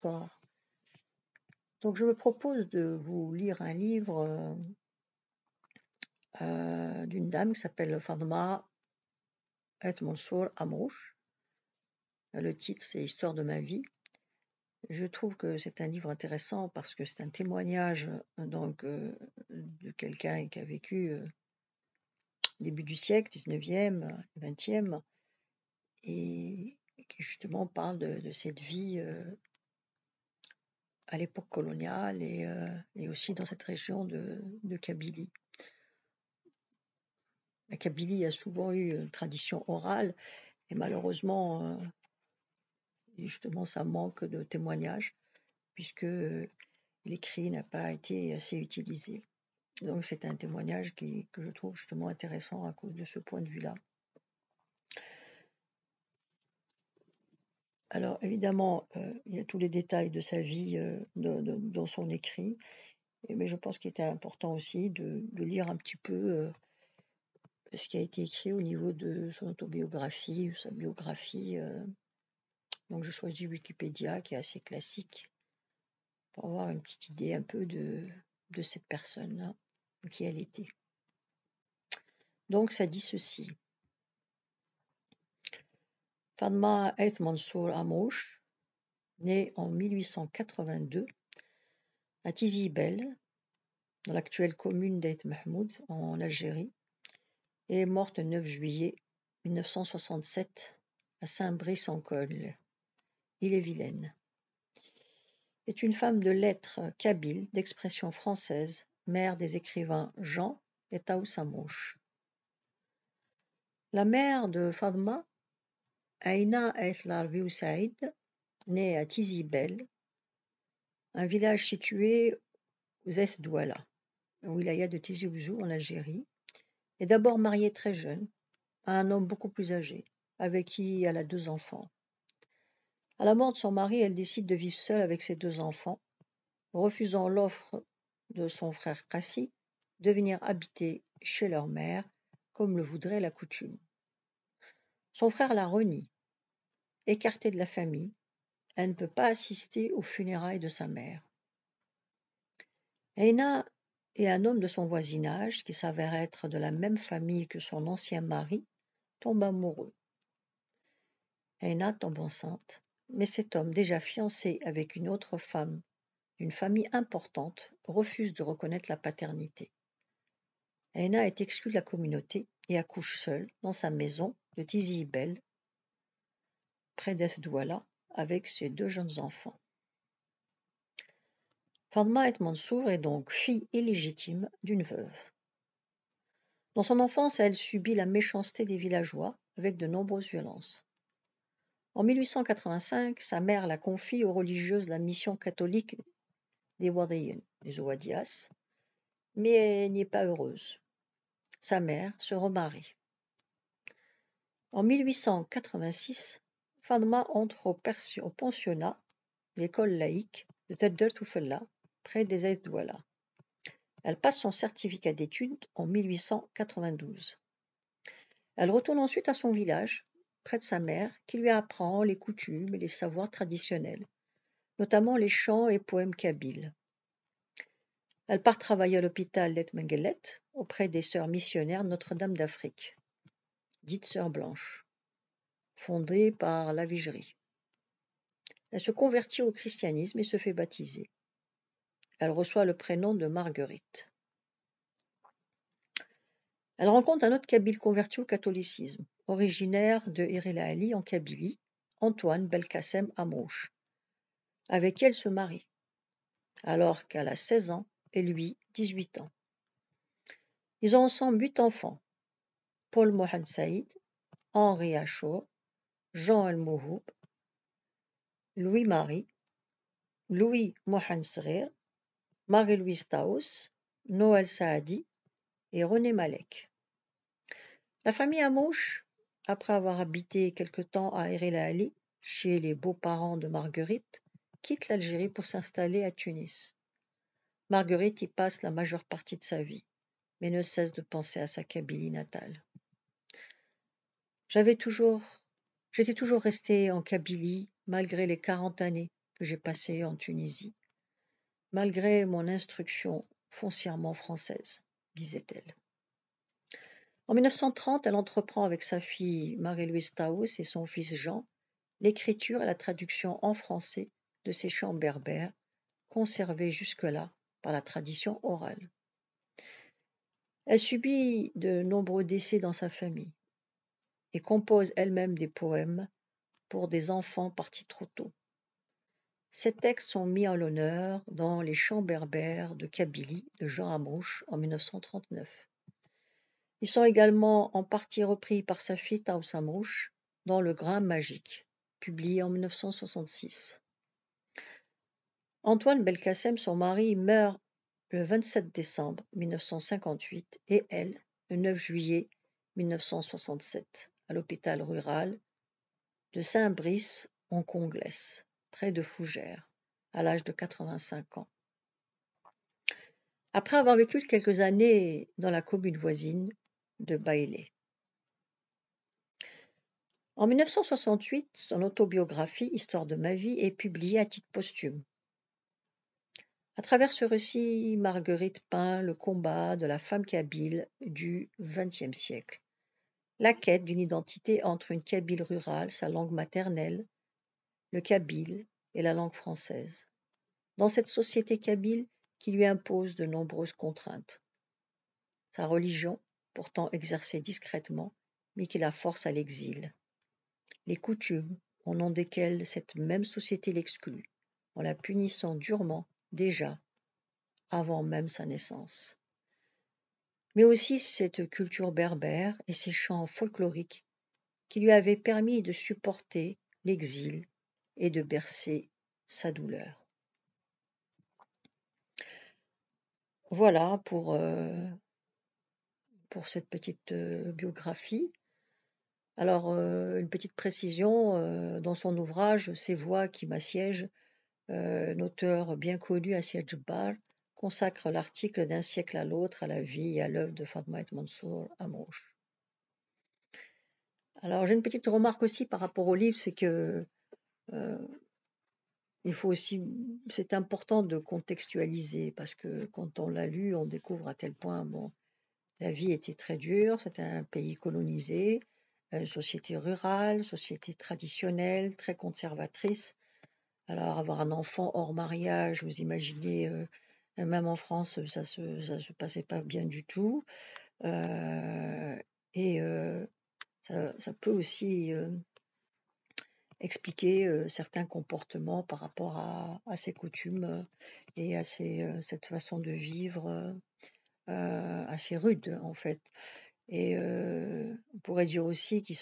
Bonsoir. Donc, je me propose de vous lire un livre d'une dame qui s'appelle Fadma Et Mansour Amrouche. Le titre, c'est Histoire de ma vie. Je trouve que c'est un livre intéressant parce que c'est un témoignage de quelqu'un qui a vécu début du siècle, 19e, 20e, et qui justement parle de cette vie à l'époque coloniale et aussi dans cette région de Kabylie. La Kabylie a souvent eu une tradition orale et malheureusement, justement, ça manque de témoignages puisque l'écrit n'a pas été assez utilisé. Donc c'est un témoignage que je trouve justement intéressant à cause de ce point de vue-là. Alors évidemment, il y a tous les détails de sa vie dans son écrit, mais je pense qu'il était important aussi de lire un petit peu ce qui a été écrit au niveau de son autobiographie, sa biographie. Donc je choisis Wikipédia, qui est assez classique, pour avoir une petite idée un peu de cette personne-là, qui elle était. Donc ça dit ceci. Fadma Et Mansour Amrouche, née en 1882 à Tizi Bel, dans l'actuelle commune d'Aït Mahmoud, en Algérie, et est morte le 9 juillet 1967 à Saint-Brice-en-Colle, Ille-et-Vilaine. Est une femme de lettres kabyle d'expression française, mère des écrivains Jean et Taous Amrouche. La mère de Fadma, Aïna Et Larbi Saïd, née à Tizi Bel, un village situé aux Zeth Douala, au wilaya de Tizi Ouzou en Algérie, est d'abord mariée très jeune à un homme beaucoup plus âgé, avec qui elle a 2 enfants. À la mort de son mari, elle décide de vivre seule avec ses 2 enfants, refusant l'offre de son frère Kassi de venir habiter chez leur mère, comme le voudrait la coutume. Son frère la renie. Écartée de la famille, elle ne peut pas assister aux funérailles de sa mère. Aïna et un homme de son voisinage, qui s'avère être de la même famille que son ancien mari, tombent amoureux. Aïna tombe enceinte, mais cet homme, déjà fiancé avec une autre femme d'une famille importante, refuse de reconnaître la paternité. Aïna est exclue de la communauté et accouche seule dans sa maison de Tizi Bel, près d'Eth Douala, avec ses 2 jeunes enfants. Fadma Et Mansour est donc fille illégitime d'une veuve. Dans son enfance, elle subit la méchanceté des villageois avec de nombreuses violences. En 1885, sa mère la confie aux religieuses de la mission catholique des Wadiyin, les Ouadias, mais elle n'y est pas heureuse. Sa mère se remarie. En 1886, Fadma entre au pensionnat, l'école laïque de Tedder Toufella, près des Zeth Douala. Elle passe son certificat d'études en 1892. Elle retourne ensuite à son village, près de sa mère, qui lui apprend les coutumes et les savoirs traditionnels, notamment les chants et poèmes kabyles. Elle part travailler à l'hôpital d'Et Mengelet, auprès des sœurs missionnaires Notre-Dame d'Afrique, dites sœurs blanches, fondées par la Vigerie. Elle se convertit au christianisme et se fait baptiser. Elle reçoit le prénom de Marguerite. Elle rencontre un autre Kabyle converti au catholicisme, originaire de Irela Ali en Kabylie, Antoine Belkacem Amrouche, avec qui elle se marie, alors qu'elle a 16 ans et lui 18 ans. Ils ont ensemble 8 enfants, Paul Mohamed Saïd, Henri Achour, Jean El Mouhoub, Louis-Marie, Louis Mohamed Srir, Marie-Louise Taous, Noël Saadi et René Malek. La famille Amrouche, après avoir habité quelque temps à Irela Ali, chez les beaux-parents de Marguerite, quitte l'Algérie pour s'installer à Tunis. Marguerite y passe la majeure partie de sa vie, mais ne cesse de penser à sa Kabylie natale. J'étais toujours restée en Kabylie malgré les 40 années que j'ai passées en Tunisie, malgré mon instruction foncièrement française, disait-elle. En 1930, elle entreprend avec sa fille Marie-Louise Taous et son fils Jean l'écriture et la traduction en français de ces chants berbères, conservés jusque-là par la tradition orale. Elle subit de nombreux décès dans sa famille et compose elle-même des poèmes pour des enfants partis trop tôt. Ces textes sont mis en l'honneur dans les chants berbères de Kabylie de Jean Amrouche en 1939. Ils sont également en partie repris par sa fille Taous Amrouche dans Le Grain magique, publié en 1966. Antoine Belkacem, son mari, meurt le 27 décembre 1958 et elle, le 9 juillet 1967, à l'hôpital rural de Saint-Brice en Conglès, près de Fougères, à l'âge de 85 ans. Après avoir vécu quelques années dans la commune voisine de Baïlé. En 1968, son autobiographie Histoire de ma vie est publiée à titre posthume. À travers ce récit, Marguerite peint le combat de la femme kabyle du XXe siècle, la quête d'une identité entre une kabyle rurale, sa langue maternelle, le kabyle et la langue française, dans cette société kabyle qui lui impose de nombreuses contraintes. Sa religion, pourtant exercée discrètement, mais qui la force à l'exil. Les coutumes, au nom desquelles cette même société l'exclut, en la punissant durement déjà avant même sa naissance. Mais aussi cette culture berbère et ses chants folkloriques qui lui avaient permis de supporter l'exil et de bercer sa douleur. Voilà pour cette petite biographie. Alors, une petite précision, dans son ouvrage Ces voix qui m'assiègent, un auteur bien connu, Assia Djebbar, consacre l'article D'un siècle à l'autre à la vie et à l'œuvre de Fatma Et Mansour Amrouche. Alors, j'ai une petite remarque aussi par rapport au livre, c'est que il faut aussi, c'est important de contextualiser parce que quand on l'a lu, on découvre à tel point, bon, la vie était très dure, c'était un pays colonisé, société rurale, société traditionnelle, très conservatrice. Alors, avoir un enfant hors mariage, vous imaginez, même en France, ça se passait pas bien du tout. Et ça peut aussi expliquer certains comportements par rapport à ces coutumes et à cette façon de vivre assez rude, en fait. Et on pourrait dire aussi qu'ils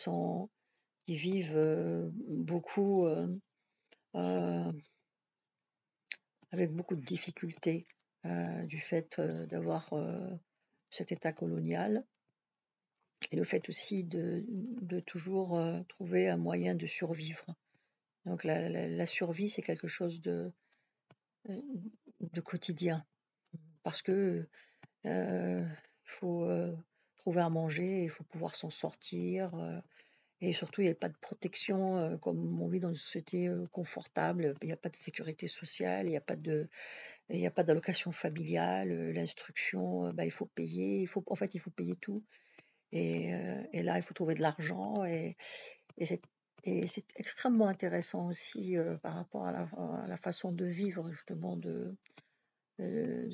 vivent beaucoup avec beaucoup de difficultés du fait d'avoir cet état colonial et le fait aussi de toujours trouver un moyen de survivre. Donc la survie, c'est quelque chose de quotidien parce que il faut trouver à manger, il faut pouvoir s'en sortir. Et surtout, il n'y a pas de protection, comme on vit dans une société confortable. Il n'y a pas de sécurité sociale, il n'y a pas d'allocation familiale, l'instruction, il faut payer, il faut payer tout. Et là, il faut trouver de l'argent. Et c'est extrêmement intéressant aussi par rapport à la façon de vivre justement de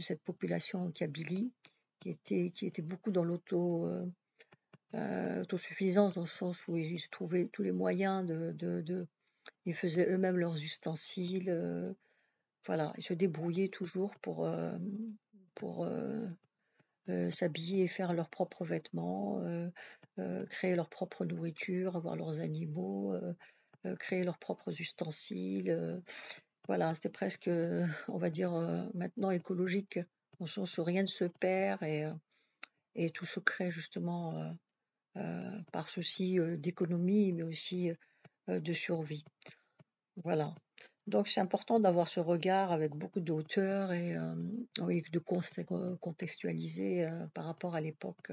cette population Kabylie, qui était beaucoup dans autosuffisance, dans le sens où ils trouvaient tous les moyens ils faisaient eux-mêmes leurs ustensiles, voilà, ils se débrouillaient toujours pour s'habiller et faire leurs propres vêtements, créer leur propre nourriture, avoir leurs animaux, créer leurs propres ustensiles. Voilà, c'était presque, on va dire, maintenant écologique, dans le sens où rien ne se perd et tout se crée justement par souci d'économie, mais aussi de survie. Voilà. Donc c'est important d'avoir ce regard avec beaucoup de hauteur et oui, de contextualiser par rapport à l'époque,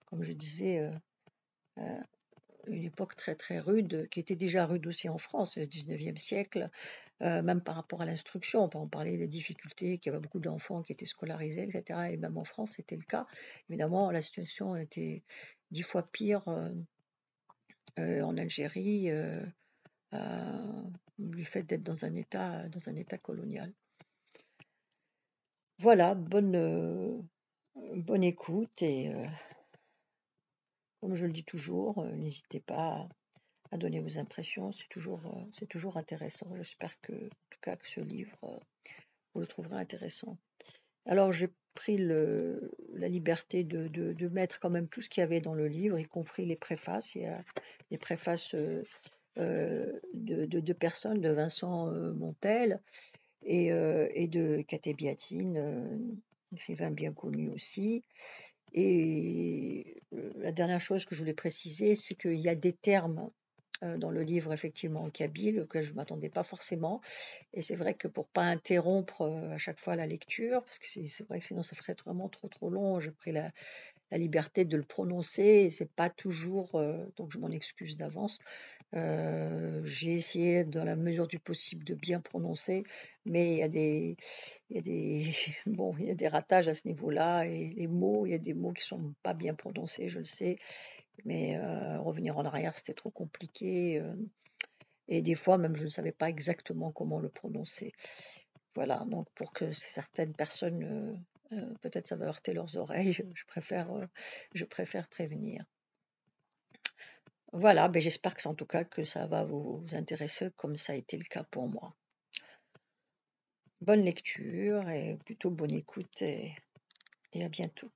comme je disais, une époque très, très rude, qui était déjà rude aussi en France, le 19e siècle, même par rapport à l'instruction. On parlait des difficultés, qu'il y avait beaucoup d'enfants qui étaient scolarisés et cetera, et même en France, c'était le cas. Évidemment, la situation était 10 fois pire, en Algérie, du fait d'être dans un état colonial. Voilà, bonne écoute et comme je le dis toujours, n'hésitez pas à donner vos impressions, c'est toujours intéressant. J'espère que, en tout cas, que ce livre, vous le trouverez intéressant. Alors, j'ai pris la liberté de mettre quand même tout ce qu'il y avait dans le livre, y compris les préfaces. Il y a les préfaces de deux personnes, de Vincent Montel et de Katé Biatine, écrivain bien connu aussi. Et la dernière chose que je voulais préciser, c'est qu'il y a des termes dans le livre, effectivement, en kabyle, auxquels je ne m'attendais pas forcément. Et c'est vrai que pour pas interrompre à chaque fois la lecture, parce que c'est vrai que sinon ça ferait vraiment trop trop long, j'ai pris la liberté de le prononcer et c'est pas toujours, donc je m'en excuse d'avance. J'ai essayé dans la mesure du possible de bien prononcer, mais il y a des bon, il y a des ratages à ce niveau-là et les mots, il y a des mots qui sont pas bien prononcés, je le sais, mais revenir en arrière, c'était trop compliqué, et des fois même je ne savais pas exactement comment le prononcer. Voilà, donc pour que certaines personnes, peut-être ça va heurter leurs oreilles, je préfère prévenir. Voilà, ben j'espère que en tout cas que ça va vous intéresser comme ça a été le cas pour moi. Bonne lecture et plutôt bonne écoute et à bientôt.